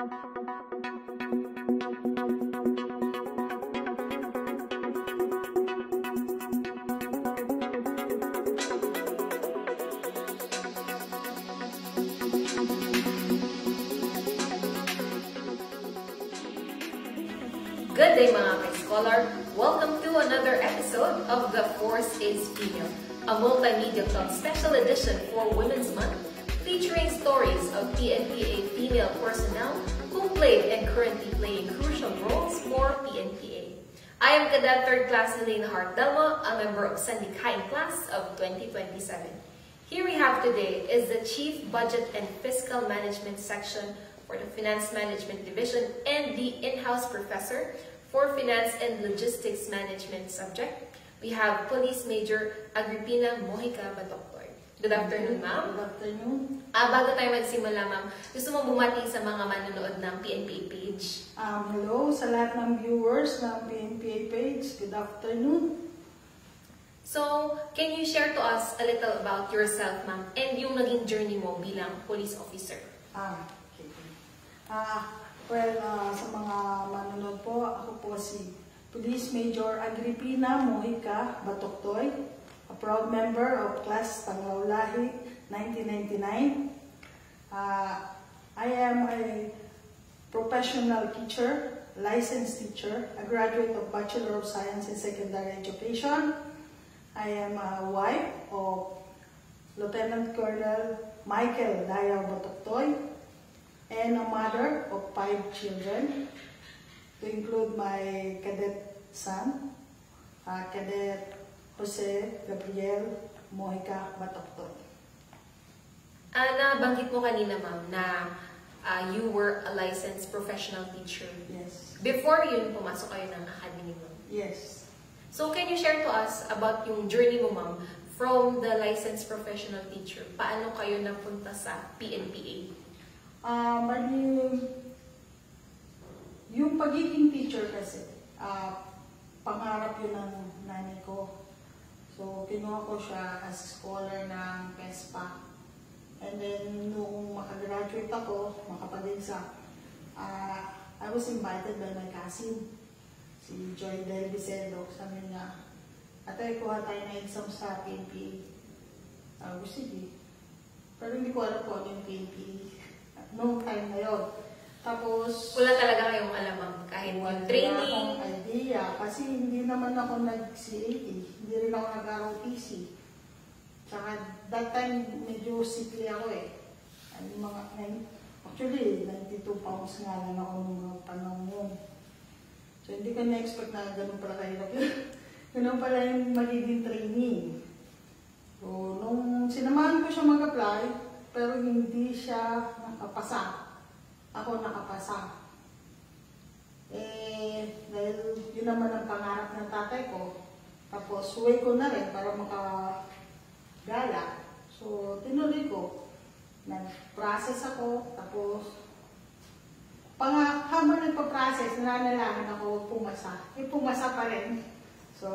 Good day mga ka-scholar! Welcome to another episode of The Force is Female, a multimedia club special edition for Women's Month featuring stories of PNPA female personnel who played and currently playing crucial roles for PNPA. I am Cadet 3rd Class Helena Hart Delma, a member of Sandikain Class of 2027. Here we have today is the Chief Budget and Fiscal Management Section for the Finance Management Division and the in-house professor for Finance and Logistics Management subject. We have Police Major Agripina Mojica Batoctoy. Good afternoon, ma'am. Good afternoon. Bago tayo magsimula, ma'am, gusto mo bumati sa mga manonood ng PNPA page? Hello sa lahat ng viewers ng PNPA page. Good afternoon. So, can you share to us a little about yourself, ma'am, and yung naging journey mo bilang police officer? Sa mga manonood po, ako po si Police Major Agripina Mojica Batoctoy, a proud member of Class Tanglaulahi 1999. I am a professional teacher, licensed teacher, a graduate of Bachelor of Science in Secondary Education. I am a wife of Lieutenant Colonel Michael Dayaw Batoctoy, and a mother of 5 children, to include my cadet son, Cadet Jose Gabriel Mojica Batoctoy. Nabanggit mo kanina, ma'am, na you were a licensed professional teacher. Yes. Before yun, pumasok kayo ng academy, ma'am. Yes. So, can you share to us about yung journey mo, ma'am, from the licensed professional teacher? Paano kayo napunta sa PNPA? Yung pagiging teacher kasi, pangarap yun ng nanay ko. So, kinuha ko siya as scholar ng PESPA. And then, nung makagraduate ako, makapag-exam, I was invited by my cousin, si Joy Del Vicedo. Sabi niya, "Ate, kuha tayo na exam sa PNPA." Sige. Pero hindi ko alam kung ano yung PNPA. Noong time na yun. Tapos, wala talaga kayong alam, ma'am, kahit yung training? Wala akong idea. Kasi hindi naman ako nag-CAT. Hindi rin ako nag-ROTC. Tsaka, that time, medyo sickly ako eh. Actually, 92 pounds nga lang ako nung mga panahon yun. So, hindi ko na-expect na ganun pala kahirap yun. Ganun pala yung magiging training. So, nung sinamahan ko siya mag-apply, pero hindi siya nakapasa. Ako nakapasa. Dahil yun naman ang pangarap ng tatay ko. Tapos, uwi ko na rin para makagala. So, tinuloy ko. Nag-process ako. Tapos, habang nagpa-process, nananalangin ako pumasa. Pumasa pa rin. So,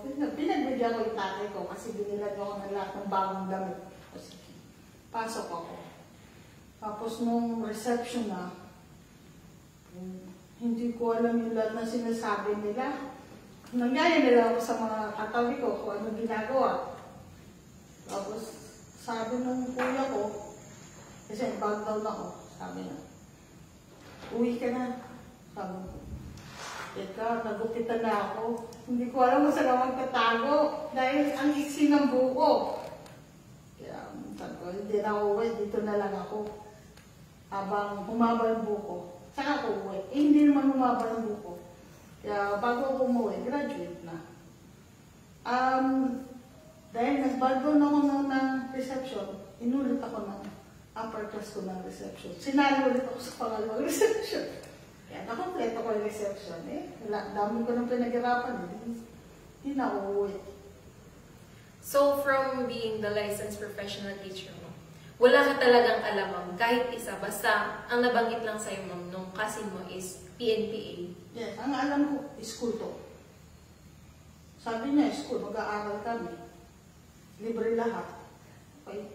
pinagbigyan ko yung tatay ko kasi binilag ako ng lahat ng bagong damit. Pasok ako. Tapos nung reception na, hindi ko alam yung lahat na sinasabi nila. Nangyaya nila ako sa mga katabi ko kung ano ginagawa. Tapos sabi nung kuya ko, kasi back down ako, sabi na, "Uwi ka na." Sabi ko, "Teka, nagupitan na ako." Hindi ko alam kung saan ako magtatago dahil ang iksi ng buko. Hindi na ako uwi, dito na lang ako. Habang humaba yung buko, saka ako uwi. Hindi naman humaba yung buko. Kaya bago ako umuwi, graduate na. Dahil nag-background ako ng reception, inulit ako ng upper class ko ng reception. Sinali ulit ako sa pangalawang reception. Kaya nakompleto ko yung reception. Dami ko nang pinaghirapan. Hindi na ako uwi. So, from being the licensed professional teacher mo, wala ka talagang alam, ma'am, kahit isa. Basta, ang nabanggit lang sa'yo, ma'am, nung cousin mo is PNPA. Yes, ang alam ko, school to. Sabi niya, school, mag-aaral kami. Libre lahat. Okay.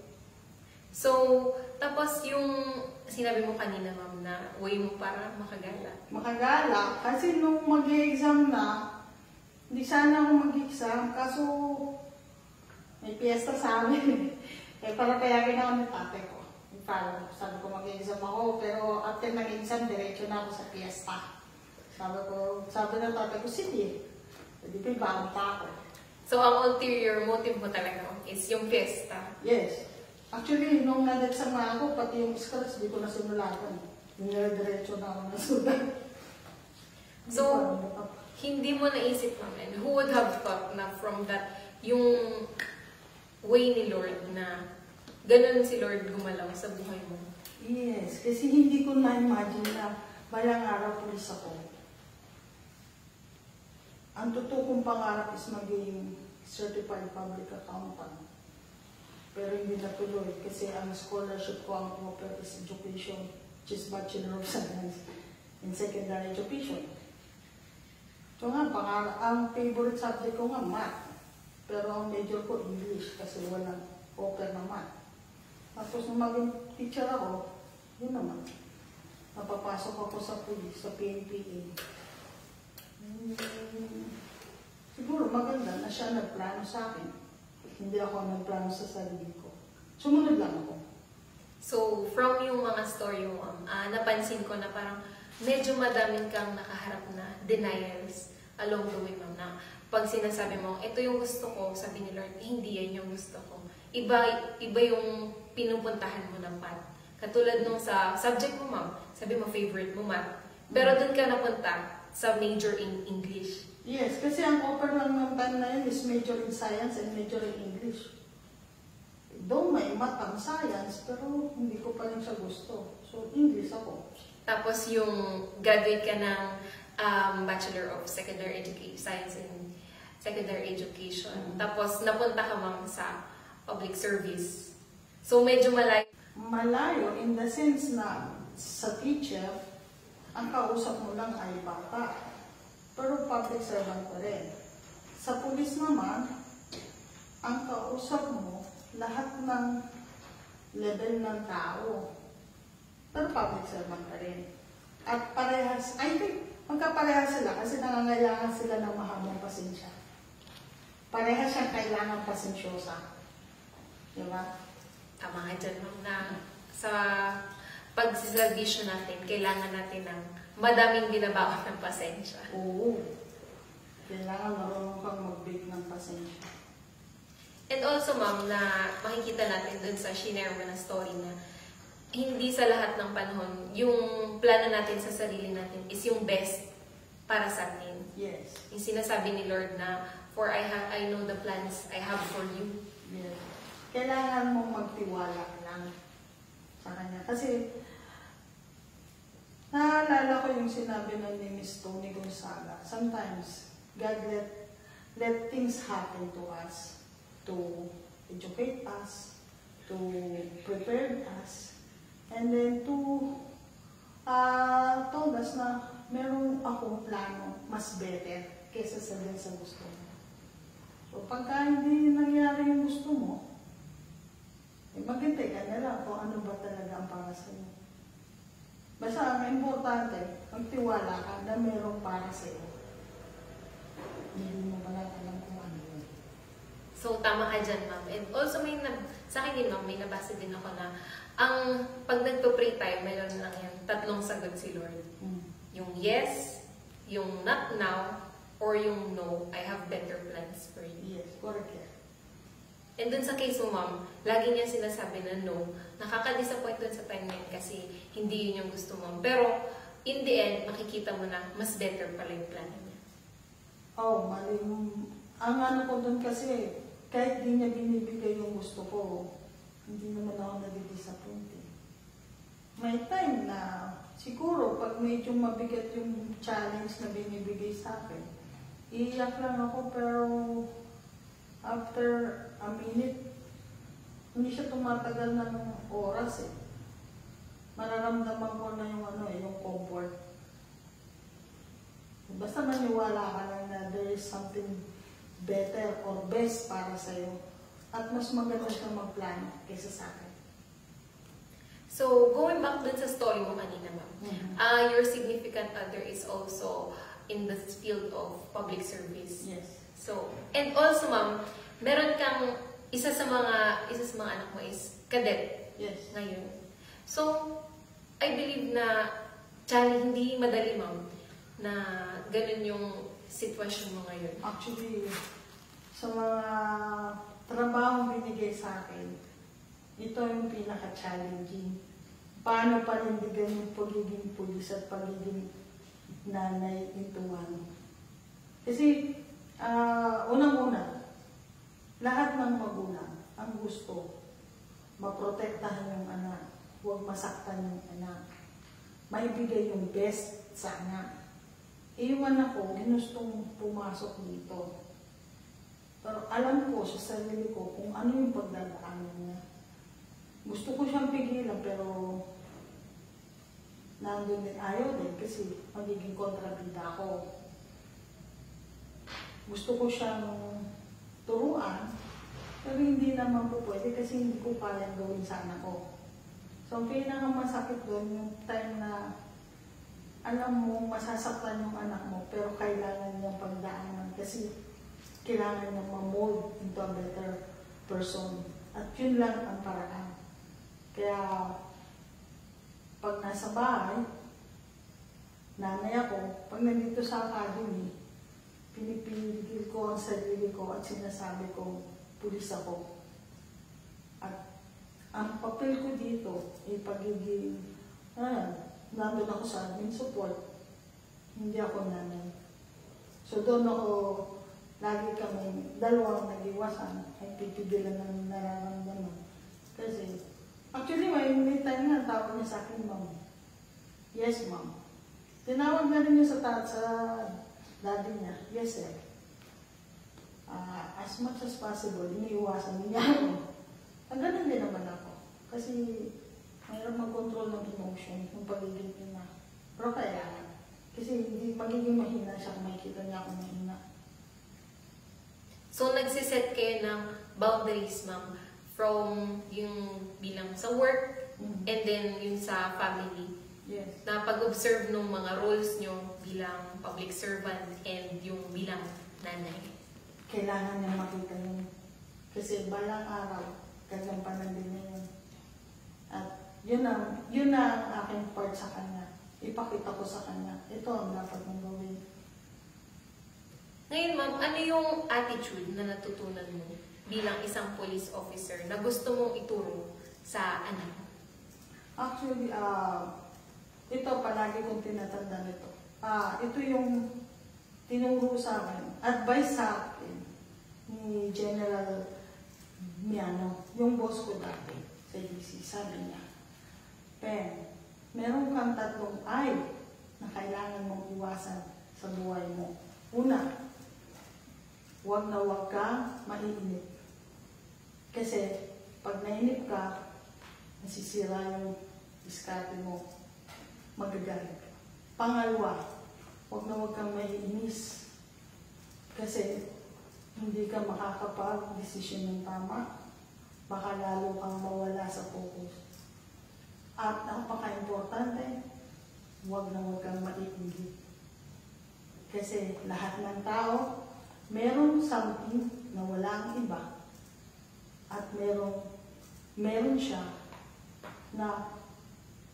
So, tapos yung sinabi mo kanina, ma'am, na way mo para makagala? Makagala. Kasi nung mag-exam na, hindi sana ako mag-exam. Kaso, may piyesta sa amin. Para payakin ako ng tate ko. Sabi ko mag-exam ako, pero after mag-exam, diretso na ako sa piyesta. Sabi ng tate ko, sige. Hindi pa ibang pa ako. So, ang ulterior motive mo talaga is yung piyesta? Yes. Actually, nung nag-exam na ako, pati yung scratch, di ko na simulatan. Diretso na ako nasulat. So, hindi mo naisip, ma'am, and who would have thought na from that, yung way ni Lord na ganun si Lord gumalaw sa buhay mo? Yes, kasi hindi ko na-imagine na balang araw pulis ako. Ang totoo kong pangarap is maging certified public accountant. Pero hindi natuloy kasi ang scholarship ko ang offer is education, which is Bachelor of Science in Secondary Education. So nga, ang favorite subject ko nga, math. Pero ang major ko, English, kasi walang offer na math. Tapos nung maging teacher ako, yun naman. Napapasok ako sa police, sa PNPA. Siguro maganda na siya nagplano sa akin. Hindi ako nagplano sa sarili ko. Sumunod lang ako. So, from yung mga story mo, napansin ko na parang medyo madaming kang nakaharap na denials along the way, ma'am, na pag sinasabi mo, ito yung gusto ko, sabi ni Lord, hindi yan yung gusto ko. Iba yung pinupuntahan mo ng path. Katulad nung sa subject mo, ma'am, sabi mo favorite mo math. Pero doon ka napunta sa major in English. Yes, kasi ang offer lang ng time na yun is major in science and major in English. Though may math ang science, pero hindi ko pa rin siya gusto. So, English ako. Tapos yung graduate ka ng Bachelor of Secondary Education, Science in Secondary Education. Tapos napunta ka, ma'am, sa public service. So, medyo malayo. Malayo in the sense na sa teacher, ang kausap mo lang ay bata. Pero public servant pa rin. Sa pulis naman, ang kausap mo, lahat ng level ng tao. Pero public servant pa rin. At parehas, I think, magkaparehas sila kasi nangangailangan sila ng mahabang pasensya. Parehas siyang kailangan pasensyosa. Diba? Tama nga dyan, ma'am, na sa pagsiservisyo natin, kailangan natin ng madaming binabaon ng pasensya. Oo. Kailangan marunong kang mag-bake ng pasensya. And also, ma'am, na makikita natin dun sa shinare mo na story na hindi sa lahat ng panahon, yung plano natin sa sarili natin is yung best para sa atin. Yes. Yung sinasabi ni Lord na, for I know the plans I have for you. Yes. Kailangan mong magtiwala lang sa Kanya. Kasi, naalala ko yung sinabi ni Miss Tony Gonzaga. Sometimes, God let things happen to us to educate us, to prepare us, and then to told us na meron akong plano mas better kaysa sa gusto mo. So, pagka hindi nangyari yung gusto mo, maghintay ka na lang kung ano ba talaga ang para sa iyo. Basta ang importante, magtiwala ka na merong para sa iyo. Hindi mo pala alam kung ano yun. So, tama ka dyan, ma'am. And also, sa akin din, ma'am, may nabasa din ako na ang pag nagpo-pray tayo, mayroon lang yan, 3 sagot si Lord. Yung yes, yung not now, or yung no, I have better plans for you. Yes, correct. And dun sa case mo, ma'am, lagi niya sinasabi na no. Nakaka-disappoint dun sa time niya kasi hindi yun yung gusto mo. Pero, in the end, makikita mo na mas better pala yung plano niya. Oh, mali. Ang ano ko dun kasi, kahit di niya binibigay yung gusto ko, hindi naman ako nag-disappoint. May time na, siguro, pag medyo mabigat yung challenge na binibigay sa akin, iiyak lang ako, pero after a minute, hindi siya tumatagal ng oras eh. Mararamdaman ko na yung comfort. Basta maniwala ka lang na there is something better or best para sa'yo. At mas maganda siyang magplano kaysa sa akin. So, going back dun sa story mo kanina, ma'am. Your significant other is also in the field of public service. Yes. So, and also, ma'am, meron kang isa sa mga anak mo is cadet. Yes. Ngayon. So, I believe na hindi madali, ma'am, na ganun yung sitwasyon mo ngayon. Actually, sa mga trabaho binigay sa akin, ito yung pinaka-challenging. Paano panindigan yung pagiging pulis at pagiging nanay into one. Kasi, unang-una, lahat ng magulang ang gusto maprotektahan yung anak, huwag masaktan yung anak, maibigay yung best sa anak. Iwan ako, ginustong pumasok dito. Pero alam ko sa sarili ko kung ano yung pagdadaanan niya. Gusto ko siyang pigilan pero nandun din, ayaw din kasi magiging kontrabida ako. Gusto ko siyang turuan, pero hindi naman po pwede kasi hindi ko kayang gawin sa anak ko. So, ang pinakamasakit doon yung time na alam mo, masasaktan yung anak mo, pero kailangan niyang pagdaanan kasi kailangan niyang ma-mold into a better person. At yun lang ang paraan. Kaya, pag nasa bahay, nanay ako, pag nandito sa academy, pinipigil ko ang sarili ko at sinasabi ko, pulis ako. At ang papel ko dito ay pagiging, nandun ako sa admin support, hindi ako nanay. So doon ako, lagi kami, dalawang nag-iwasan, ay pipigilan ng nararamdaman. Kasi, actually may time na tawag niya sa akin, ma'am. Yes, ma'am. Tinawag na rin niya sa daddy niya, yes, sir. As much as possible, iniiwasan niya ako. Ganun din naman ako. Kasi, mayroon mag-control ng emotion, ng pagiging ina. Pero kaya, kasi hindi magiging mahina siya kung makikita niya ako mahina. So, nagsiset kayo ng boundaries, ma'am, from yung bilang sa work, and then yung sa family. Yes. Na pag-observe ng mga roles nyo bilang public servant and yung bilang nanay. Kailangan niya makita yun. Kasi balang araw, gagampanan din niya yun. At yun ang aking part sa kanya. Ipakita ko sa kanya. Ito ang dapat mong gawin. Ngayon, ma'am, ano yung attitude na natutunan mo bilang isang police officer na gusto mong ituro sa anak mo? Actually, ito palagi kong tinatanda nito. Ito yung tinuro sa akin, advice sa akin ni General Miano, yung boss ko dati sa DC. Sabi niya, Pen, meron kang tatlong ay na kailangan mong iwasan sa buhay mo. Una, huwag na huwag ka maiinip. Kasi pag nainip ka, nasisira yung diskarte mo. Magagalit. Pangalawa, huwag na huwag kang maiinis. Kasi hindi ka makakapag-desisyon ng tama. Baka lalo kang mawala sa focus. At napaka-importante, huwag na huwag kang maiinggit. Kasi lahat ng tao, meron something na wala ang iba. At meron siya na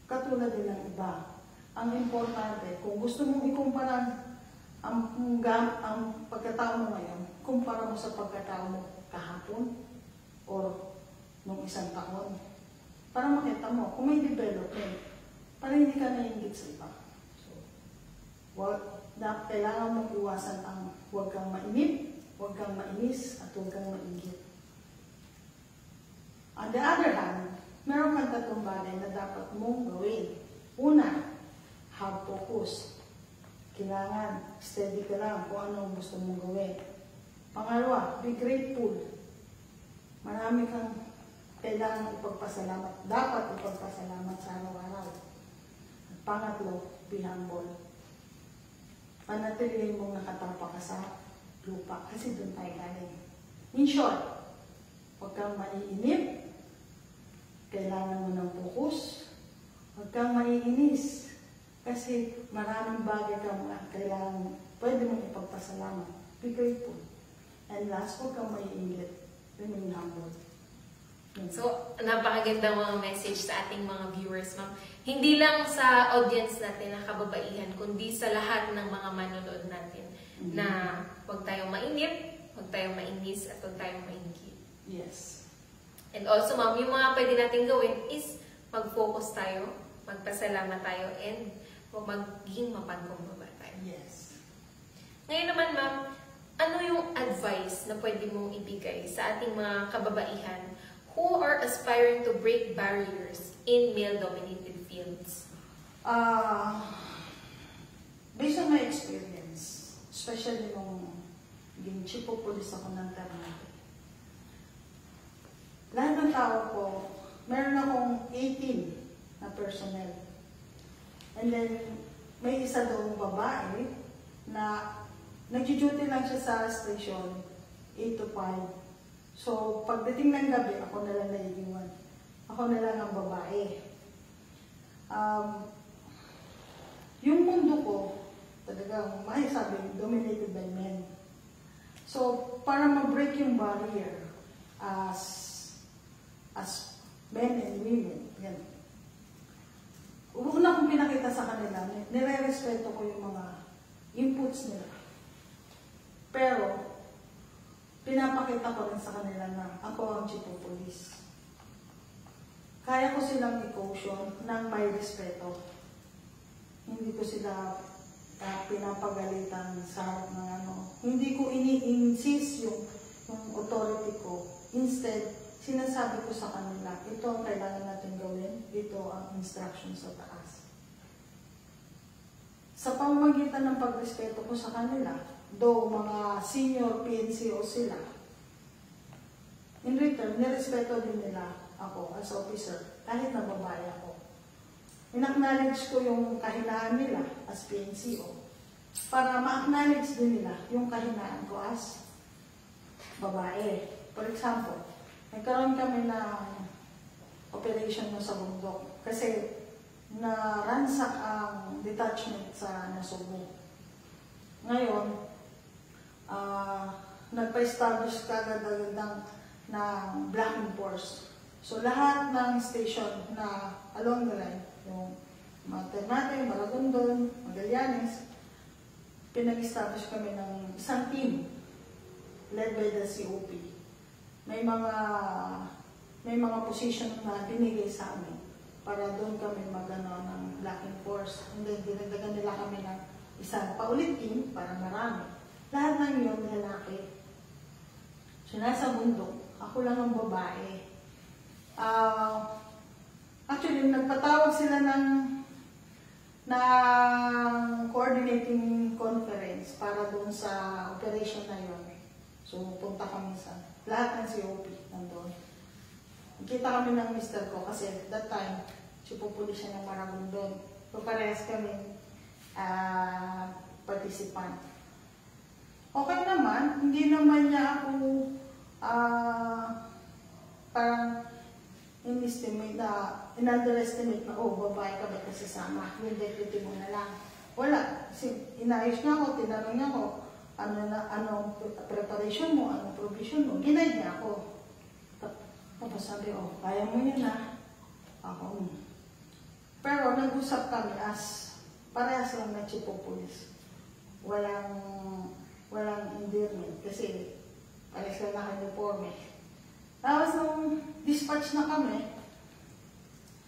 katulad din ng iba. Ang importante, kung gusto mong ikumpara ang pagkatao mo ngayon, kumpara mo sa pagkatao mo kahapon or nung isang taon. Para makita mo, kung may development, para hindi ka naiingit sa iba. So, kailangan mong iwasan ang huwag kang mainip, huwag kang mainis, at huwag kang maingit. On the other hand, meron kang tatlong bagay na dapat mong gawin. Una, have focus. Kailangan, steady ka lang kung ano gusto mong gawin. Pangalawa, be grateful. Marami kang kailangan ipagpasalamat. Dapat ipagpasalamat sa araw-araw. At pangatlo, be humble. Panatilihin mong nakatapa ka sa lupa kasi doon tayo galing. In short, huwag kang maiinip. Kailangan mo ng focus. Huwag kang maiinis. Kasi maraming bagay kang kailangan, pwede mong ipagpasalamat. Be grateful. And last, huwag kang maiinggit. Remain humble. So, napakagandang mga message sa ating mga viewers, ma'am. Hindi lang sa audience natin na kababaihan, kundi sa lahat ng mga manonood natin na huwag tayong mainip, huwag tayong mainis, at huwag tayong mainggit. Yes. And also, ma'am, yung mga pwede natin gawin is mag-focus tayo, magpasalamat tayo, and magiging mapagkumbaba tayo. Yes. Ngayon naman, ma'am, ano yung advice na pwede mong ibigay sa ating mga kababaihan who are aspiring to break barriers in male-dominated fields? Based on my experience, especially nung naging chief of police ako ng Ternate, lahat ng tao ko, meron akong 18 na personnel. And then, may isa doong babae na nag-duty lang siya sa station 8 to 5. So, pagdating ng gabi, ako na lang naiiwan. Ako na lang ang babae. Yung mundo ko, talagang masasabi, dominated by men. So, para ma-break yung barrier as men and women, yan. Una kong pinakita sa kanila, nire-respeto ko yung mga inputs nila. Pero, pinapakita ko rin sa kanila na ako ang chief of police. Kaya ko silang i-caution ng may respeto. Hindi ko sila pinapagalitan sa harap ng ano. Hindi ko ini-insist yung authority ko. Instead, sinasabi ko sa kanila, ito ang kailangan natin gawin, ito ang instruction sa taas. Sa pamamagitan ng pagrespeto ko sa kanila, though mga senior PNCO sila, in return, nirespeto din nila ako as officer, kahit na babae ako. In-acknowledge ko yung kahinaan nila as PNCO para ma-acknowledge din nila yung kahinaan ko as babae. For example, nagkaroon kami ng operation mo sa bundok kasi na-ransack ang detachment sa Nasugbu. Ngayon, nagpa-establish kagad ng blocking force. So, lahat ng station na along the line, yung Ternate, Maragondon, Magallanes, pinag-establish kami ng isang team led by the COP. May mga position na binigay sa amin para doon kami magano ng blocking force. And then, dinagdagan nila kami ng isang paulit team para marami. Lahat ng yun, lalaki. So, nasa bundok, ako lang ang babae. Actually, nagpatawag sila ng coordinating conference para doon sa operation na yun. So, punta kami sa lahat ng COP nandun. Kita kami ng mister ko kasi that time, sipupuli siya ng Maragondon. So, parehas kami participant. Okay naman, hindi naman niya ako parang in-underestimate na, oh, babae ka ba kasi sama, yung deputy mo na lang. Wala. Kasi inayos niya ako, tinanong niya ako, ano preparation mo, ano provision mo, ginaid niya ako. Tapos sabi, oh, kaya mo yun na. Ako. Pero nag-usap kami as parehas lang na chief of police. Walang endearment kasi parehas lang naka-uniforme. Tapos nung dispatch na kami,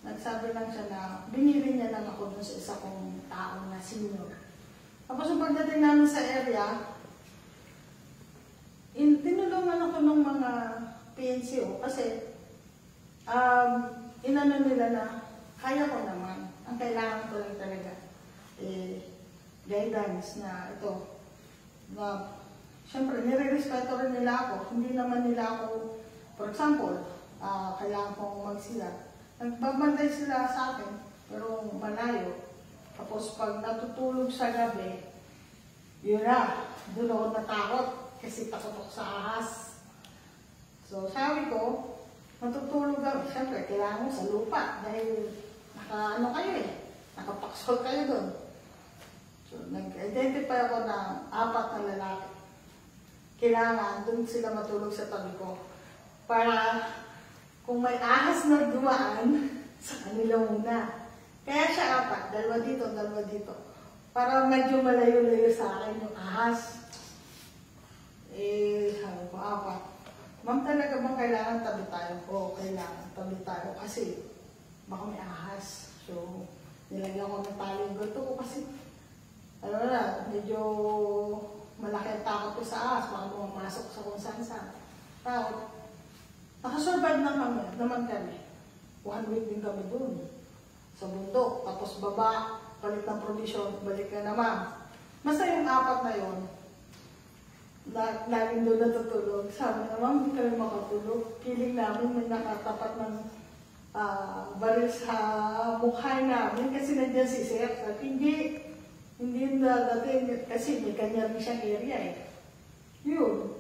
nagsabi lang siya na binili niya lang ako dun sa isa kong tao na senior. Tapos yung pagdating namin sa area, tinulungan ako ng mga PNCO kasi inano nila na kaya ko naman. Ang kailangan ko lang talaga guidance na ito. Na, syempre, nire-respeto rin nila ako. Hindi naman nila ako, for example, kailangan kong magsilat. Nagbabantay sila sa akin, pero malayo. Tapos pag natutulog sa gabi, yun na, doon ako natakot kasi takot ako sa ahas. So sabi ko, matutulog ako. Siyempre, kailangan ko sa lupa dahil ano kayo eh, nakapaksol kayo doon. So, nag-identify ako ng 4 na lalaki. Kailangan doon sila matulog sa tabi ko. Para kung may ahas na dumaan, sa kanila muna. Kaya siya 4, 2 dito, 2 dito. Para medyo malayo-layo sa akin yung ahas. Sabi ko, 4. Ma'am, talaga bang kailangan tabi tayo? Oo, kailangan tabi tayo kasi baka may ahas. So, nilagyan ko ng tali yung ganito ko kasi medyo malaki ang takot ko sa ahas. Baka pumasok sa kung saan-saan. Takot. Nakasurvive naman kami. 1 week din kami dun. Sa bundok. Tapos baba, palit ng provision, balik na naman. Basta yung 4 na yun, laging doon natutulog. Sabi naman, hindi kami makatulog. Feeling namin may nakatapat ng baril sa mukha namin kasi nandiyan si Sir. At hindi dati kasi may kanya rin siyang area eh. Yun.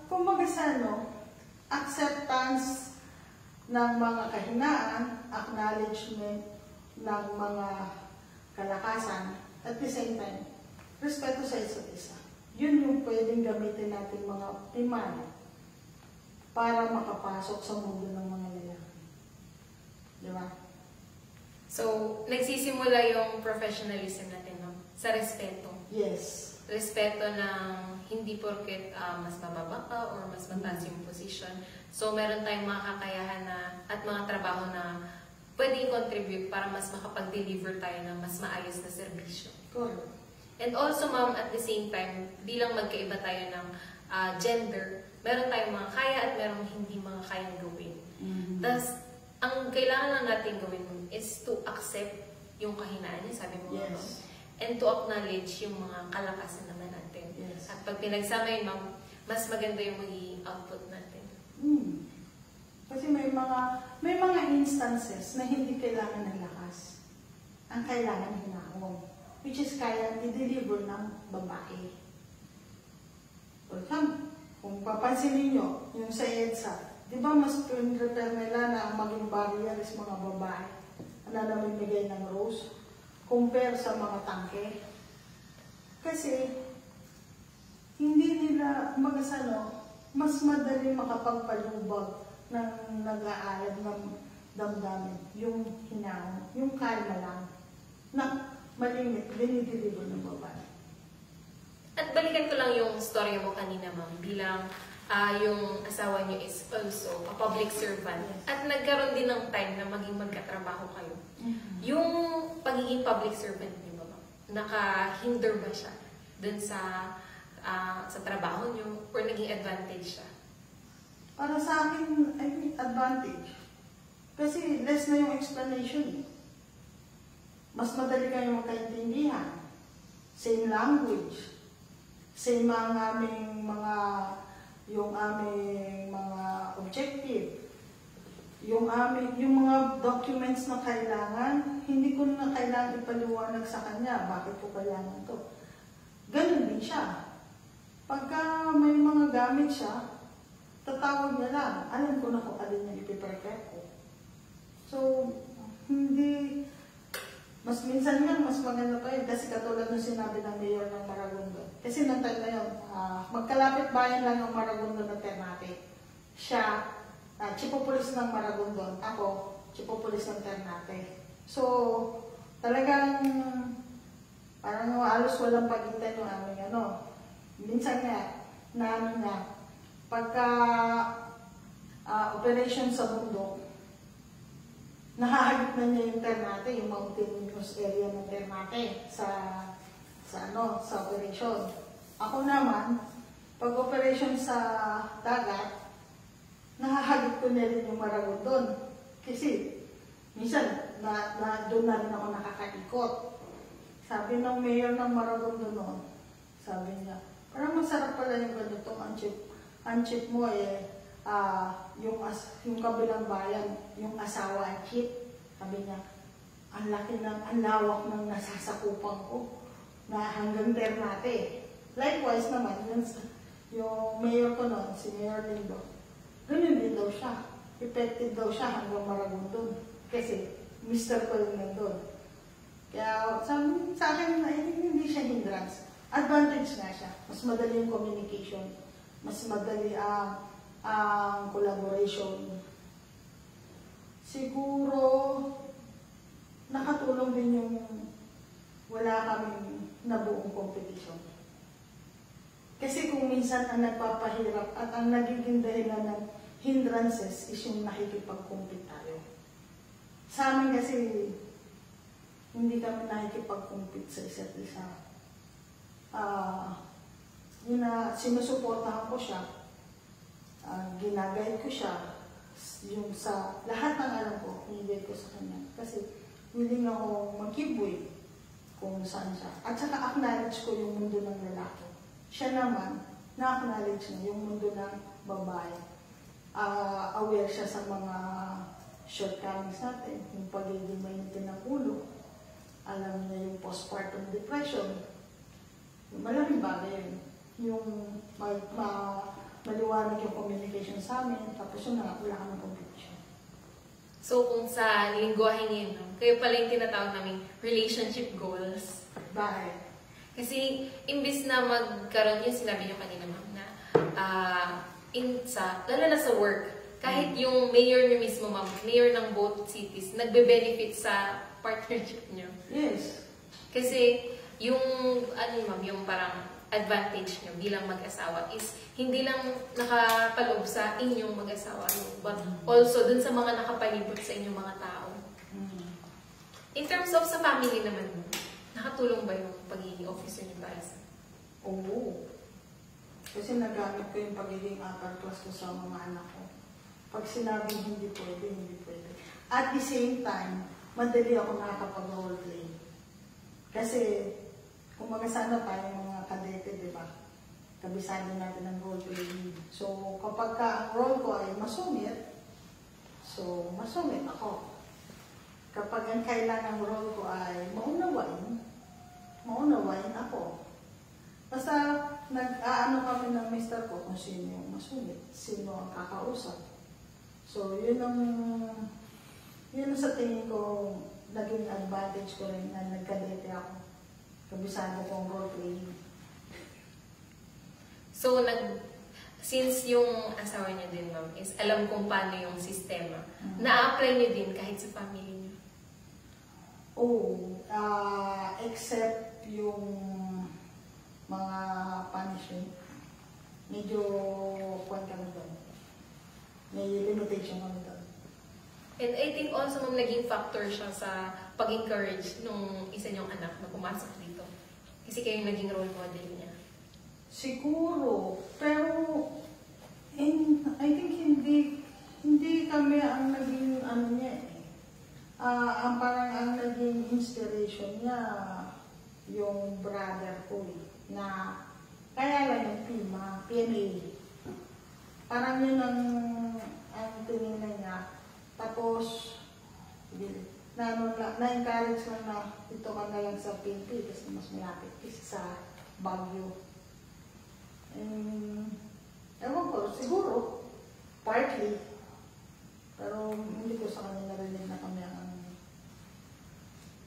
Kung mag-asano, acceptance ng mga kahinaan, acknowledgement ng mga kalakasan, at the same time, respeto sa isa't isa. Yun yung pwedeng gamitin natin mga timano para makapasok sa mundo ng mga lalaki. Di ba? So, nagsisimula yung professionalism natin, no? Sa respeto. Yes. Respeto ng hindi porket mas mababa ka or mas mataas yung position. So, meron tayong mga kakayahan at mga trabaho na pwede i-contribute para mas makapag-deliver tayo ng mas maayos na serbisyo. Correct. And also, ma'am, at the same time, bilang magkaiba tayo ng gender, meron tayong mga kaya at meron hindi mga kayang gawin. Thus, ang kailangan lang natin gawin is to accept yung kahinaan niya, sabi mo, ma'am. And to acknowledge yung mga kalakasan naman natin. Yes. At pag pinagsama yun, ma'am, mas maganda yung magiging output natin. Kasi may mga instances na hindi kailangan ng lakas. Ang kailangan hinahon. Which is kaya i-deliver ng babae. For example, kung papansin niyo yung sa EDSA, di ba mas prefer nila na ang maging barrier is mga babae na namimigay ng rose compare sa mga tangke? Kasi hindi nila mas madali makapagpalubag ng nag-aalab ng damdamin, yung hinahon, yung kalma lang, na malimit, dinideliver ng babae. At balikan ko lang yung story mo kanina, ma'am, bilang yung asawa niyo is also a public servant. Yes. At nagkaroon din ng time na maging magkatrabaho kayo. Yung pagiging public servant niyo ba, ma'am? Nakahinder ba siya dun sa trabaho niyo or naging advantage siya? Para sa akin, I think advantage. Kasi less na yung explanation. Mas madali kayo magkaintindihan. Same language. Same ang aming mga objective. Yung mga documents na kailangan, hindi ko na kailangan ipaliwanag sa kanya. Bakit ko kailangan to? Ganun din siya. Pagka may mga gamit siya, tatawag niya lang. Alam ko na kung alin yung ipiprepare ko. So, mas minsan nga, mas maganda pa yun. Kasi katulad ng sinabi ng Mayor ng Maragondon. Kasi nung time na yun, magkalapit bayan lang ang Maragondon at Ternate. Siya, Chipopolis ng Maragondon. Ako, Chipopolis ng Ternate. So, talagang, parang halos walang pagitan yung aming Minsan nga, pagka operation sa bundok, nahahagip na niya yung Ternate, yung mountainous area ng Ternate sa operation. Ako naman, pag operation sa dagat, nahahagip ko niya rin yung Maragondon. Kasi, minsan, doon na rin ako nakakaikot. Sabi ng mayor ng Maragondon noon, sabi niya, parang masarap pala yung ganitong ang-chip mo yung kabilang bayan, yung asawa at chip. Sabi niya, ang lawak ng nasasakupan ko na hanggang Ternate. Likewise naman, yung mayor ko noon, si Mayor Lindo, ganun din daw siya. Effective daw siya hanggang Maragondon. Kasi mister ko yung nandun. Kaya sa akin, hindi siya hindrance. Advantage nga siya. Mas madali yung communication. Mas madali ang collaboration. Siguro, nakatulong din yung wala kaming nabuong competition. Kasi kung minsan ang nagpapahirap at ang nagiging dahilan ng hindrances is yung nakikipag-compete tayo. Sa amin kasi, hindi kami nakikipag-compete sa isa't isa. Yun na, sinusuportahan ko siya, ginagayad ko siya, yung sa lahat ng alam ko, hinigay ko sa kanya. Kasi willing ako mag-giveaway kung saan siya. At saka acknowledge ko yung mundo ng lalaki. Siya naman, na-acknowledge niya yung mundo ng babae. Aware siya sa mga shortcomings natin, yung pagiging mainitin ng ulo. Alam niya yung postpartum depression. Malaking bagay yun. Yung maliwanag yung communication sa amin, tapos yun na, wala kang competition. So, kung sa lingwahe ngayon, kayo pala yung tinatawag namin relationship goals. Bakit? Kasi, imbis na magkaroon yung sinabi nyo kanina, ma'am, na lalo na sa work, kahit yung mayor nyo mismo, ma'am, mayor ng both cities, nagbe-benefit sa partnership nyo. Yes. Kasi, yung, ma'am, yung parang advantage nyo bilang mag-asawa is hindi lang nakapaloob sa inyong mag-asawa, but also dun sa mga nakapalibot sa inyong mga tao. In terms of sa family naman, nakatulong ba yung pagiging officer ni Barasa? Oo. Kasi nagamit ko yung pagiging upper class ko sa mga anak ko. Pag sinabing hindi pwede, hindi pwede. At the same time, madali ako nakakapag-roleplay. Kasi, kung sana tayo mga kadete, di ba? Kabisado natin ang roleplaying. So, kapag ang role ko ay masungit, so, masungit ako. Kapag ang kailangan role ko ay maunawain ako. Basta, nag-aano kami ng mister ko kung sino yung masungit, sino ang kakausap. So, yun ang sa tingin ko, naging advantage ko rin na nagkadete ako. Kabisado ko ang role-playing. So, since yung asawa niyo din, ma'am, is alam kung paano yung sistema, na-apply niyo din kahit sa family niyo? Except yung mga punishment, medyo kwan kami doon. May limitation kami doon. And I think also, ma'am, naging factor siya sa pag-encourage nung isa niyong anak na pumasok dito. Kasi kayo naging role model niya. Siguro, pero I think hindi kami ang naging niya eh. Ang parang ang naging inspiration niya yung brother ko eh, na kaya lang yung PMA. Parang yun ang tinignan niya. Tapos, na-encourage lang na ito ka na lang sa PNP kasi mas malapit kasi sa Baguio. Ewan ko, siguro, partly. Pero hindi ko sa kanila narinig na kami ang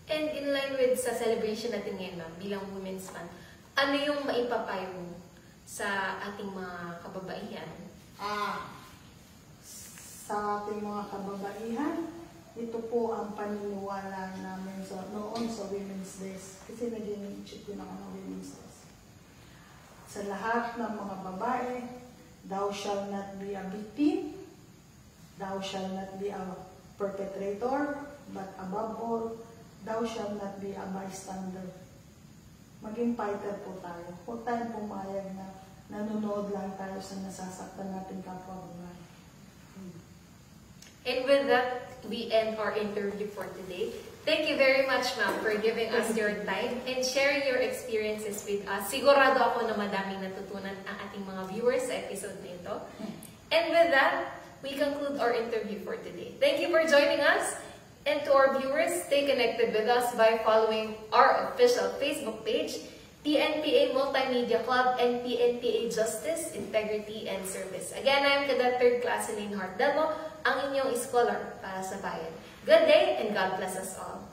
And in line with sa celebration natin ngayon, ma'am, bilang Women's Month, ano yung maipapayo mo sa ating mga kababaihan? Sa ating mga kababaihan, ito po ang paniniwala namin noon sa Women's Days. Kasi naging check din ako ng Women's Days. Sa lahat ng mga babae, thou shall not be a victim, thou shall not be a perpetrator, but above all, thou shall not be a bystander. Maging fighter po tayo. Huwag tayong pumayag na nanonood lang tayo sa nasasaktan natin kapwa buhay. And with that, we end our interview for today. Thank you very much, ma'am, for giving us your time and sharing your experiences with us. Sigurado ako na madaming natutunan ang ating mga viewers sa episode nito. And with that, we conclude our interview for today. Thank you for joining us. And to our viewers, stay connected with us by following our official Facebook page, PNPA Multimedia Club and PNPA Justice, Integrity, and Service. Again, I am Cadet 3rd Class Elaine Hart Delmo, ang inyong scholar para sa bayan. Good day and God bless us all.